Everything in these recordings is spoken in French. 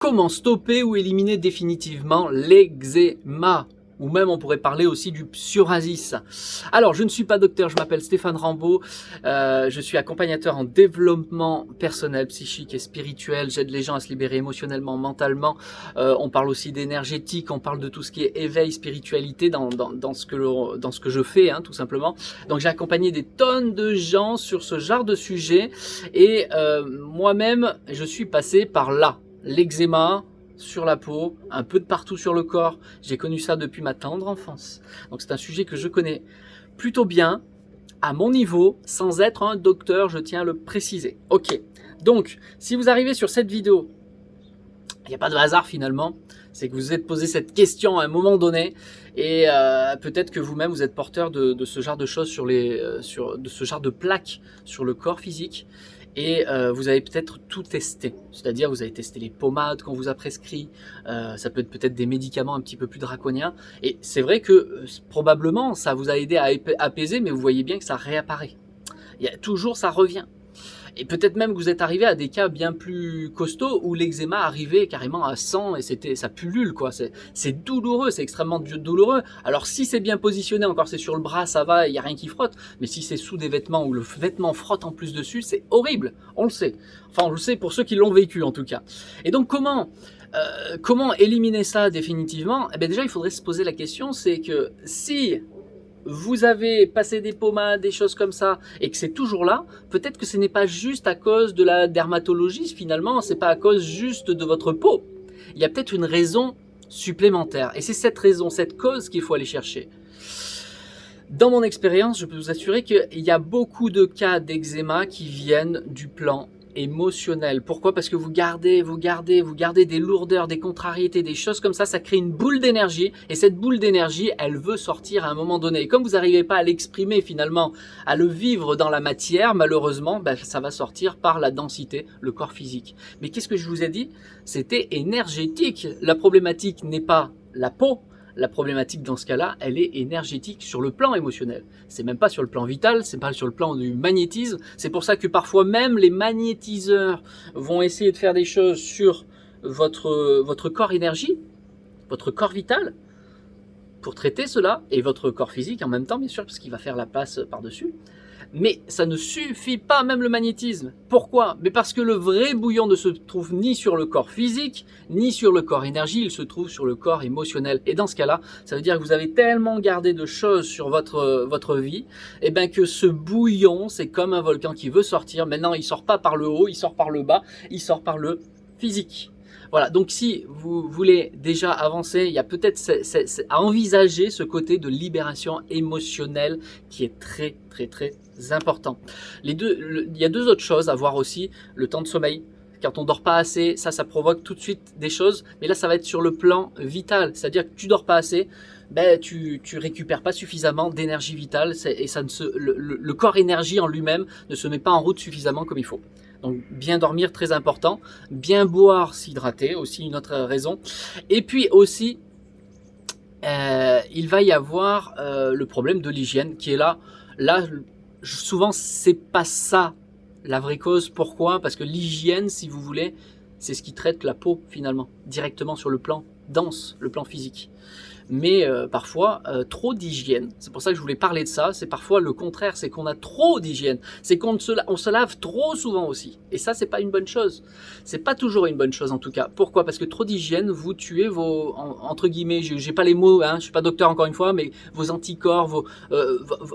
Comment stopper ou éliminer définitivement l'eczéma? Ou même on pourrait parler aussi du psoriasis. Alors je ne suis pas docteur, je m'appelle Stéphane Rambaud, je suis accompagnateur en développement personnel, psychique et spirituel, j'aide les gens à se libérer émotionnellement, mentalement, on parle aussi d'énergétique, on parle de tout ce qui est éveil, spiritualité dans ce que je fais, hein, tout simplement. Donc j'ai accompagné des tonnes de gens sur ce genre de sujet et moi-même je suis passé par là. L'eczéma sur la peau, un peu de partout sur le corps. J'ai connu ça depuis ma tendre enfance. Donc c'est un sujet que je connais plutôt bien, à mon niveau, sans être un docteur, je tiens à le préciser. Ok, donc si vous arrivez sur cette vidéo, il n'y a pas de hasard finalement, c'est que vous vous êtes posé cette question à un moment donné et peut-être que vous-même vous êtes porteur de ce genre de choses de ce genre de plaques sur le corps physique. Et vous avez peut-être tout testé, c'est-à-dire vous avez testé les pommades qu'on vous a prescrit, ça peut être peut-être des médicaments un petit peu plus draconiens, et c'est vrai que probablement ça vous a aidé à apaiser, mais vous voyez bien que ça réapparaît. Toujours ça revient. Et peut-être même que vous êtes arrivé à des cas bien plus costauds où l'eczéma arrivait carrément à 100 et ça pullule quoi. C'est douloureux, c'est extrêmement douloureux. Alors si c'est bien positionné, encore c'est sur le bras, ça va, il n'y a rien qui frotte. Mais si c'est sous des vêtements où le vêtement frotte en plus dessus, c'est horrible. On le sait. Enfin on le sait pour ceux qui l'ont vécu en tout cas. Et donc comment éliminer ça définitivement? Eh bien déjà il faudrait se poser la question, c'est que si vous avez passé des pommades, des choses comme ça, et que c'est toujours là, peut-être que ce n'est pas juste à cause de la dermatologie, finalement, c'est pas à cause juste de votre peau. Il y a peut-être une raison supplémentaire, et c'est cette raison, cette cause qu'il faut aller chercher. Dans mon expérience, je peux vous assurer qu'il y a beaucoup de cas d'eczéma qui viennent du plan émotionnel. Pourquoi? Parce que vous gardez des lourdeurs, des contrariétés, des choses comme ça crée une boule d'énergie, et cette boule d'énergie, elle veut sortir à un moment donné. Et comme vous n'arrivez pas à l'exprimer finalement, à le vivre dans la matière, malheureusement, ça va sortir par la densité, le corps physique. Mais qu'est-ce que je vous ai dit? C'était énergétique. La problématique n'est pas la peau. La problématique dans ce cas-là, elle est énergétique sur le plan émotionnel. C'est même pas sur le plan vital, c'est pas sur le plan du magnétisme. C'est pour ça que parfois même les magnétiseurs vont essayer de faire des choses sur votre corps énergie, votre corps vital, pour traiter cela, et votre corps physique en même temps, bien sûr, parce qu'il va faire la passe par-dessus. Mais ça ne suffit pas, même le magnétisme. Pourquoi? Mais parce que le vrai bouillon ne se trouve ni sur le corps physique, ni sur le corps énergie, il se trouve sur le corps émotionnel. Et dans ce cas-là, ça veut dire que vous avez tellement gardé de choses sur votre vie, et bien que ce bouillon, c'est comme un volcan qui veut sortir. Maintenant, il sort pas par le haut, il sort par le bas, il sort par le physique. Voilà, donc si vous voulez déjà avancer, il y a peut-être à envisager ce côté de libération émotionnelle qui est très important. Il y a deux autres choses à voir aussi, le temps de sommeil. Quand on dort pas assez, ça provoque tout de suite des choses, mais là ça va être sur le plan vital, c'est-à-dire que tu dors pas assez, tu récupères pas suffisamment d'énergie vitale et le corps énergie en lui-même ne se met pas en route suffisamment comme il faut. Donc bien dormir, très important, bien boire, s'hydrater, aussi une autre raison. Et puis aussi, il va y avoir le problème de l'hygiène qui est là. Là, souvent, c'est pas ça la vraie cause. Pourquoi? Parce que l'hygiène, si vous voulez, c'est ce qui traite la peau finalement, directement sur le plan dense, le plan physique. Mais parfois, trop d'hygiène, c'est pour ça que je voulais parler de ça, c'est parfois le contraire, c'est qu'on a trop d'hygiène, c'est qu'on se lave trop souvent aussi. Et ça, c'est pas une bonne chose. C'est pas toujours une bonne chose en tout cas. Pourquoi? Parce que trop d'hygiène, vous tuez entre guillemets, j'ai pas les mots, hein, je suis pas docteur encore une fois, mais vos anticorps,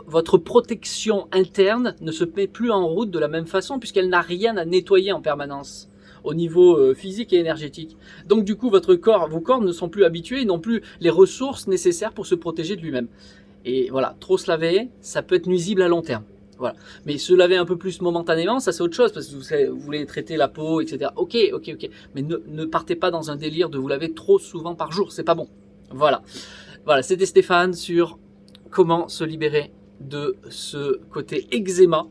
votre protection interne ne se met plus en route de la même façon puisqu'elle n'a rien à nettoyer en permanence au niveau physique et énergétique. Donc du coup, vos corps ne sont plus habitués, ils n'ont plus les ressources nécessaires pour se protéger de lui-même. Et voilà, trop se laver, ça peut être nuisible à long terme. Voilà. Mais se laver un peu plus momentanément, ça c'est autre chose, parce que vous voulez traiter la peau, etc. Ok. Mais ne partez pas dans un délire de vous laver trop souvent par jour, c'est pas bon. Voilà, c'était Stéphane sur comment se libérer de ce côté eczéma.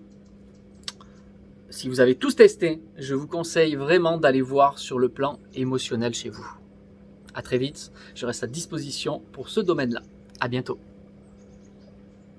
Si vous avez tous testé, je vous conseille vraiment d'aller voir sur le plan émotionnel chez vous. À très vite, je reste à disposition pour ce domaine-là. À bientôt.